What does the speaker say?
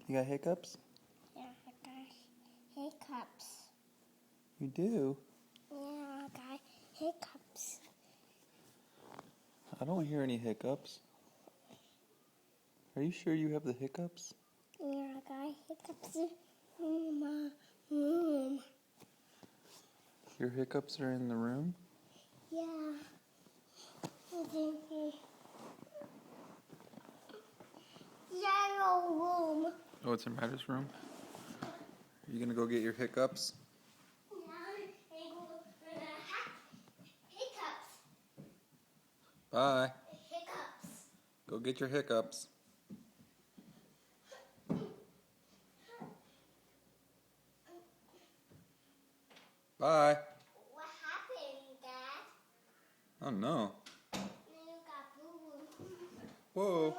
You got hiccups? Yeah, I got hiccups. You do? Yeah, I got hiccups. I don't hear any hiccups. Are you sure you have the hiccups? Yeah, I got hiccups in my room. Your hiccups are in the room? Yeah. Yellow room. Oh, it's in Ryder's room? Are you gonna go get your hiccups? Hiccups. Bye. Hiccups. Go get your hiccups. Bye. What happened, Dad? Oh no. You got boo-boo. Whoa.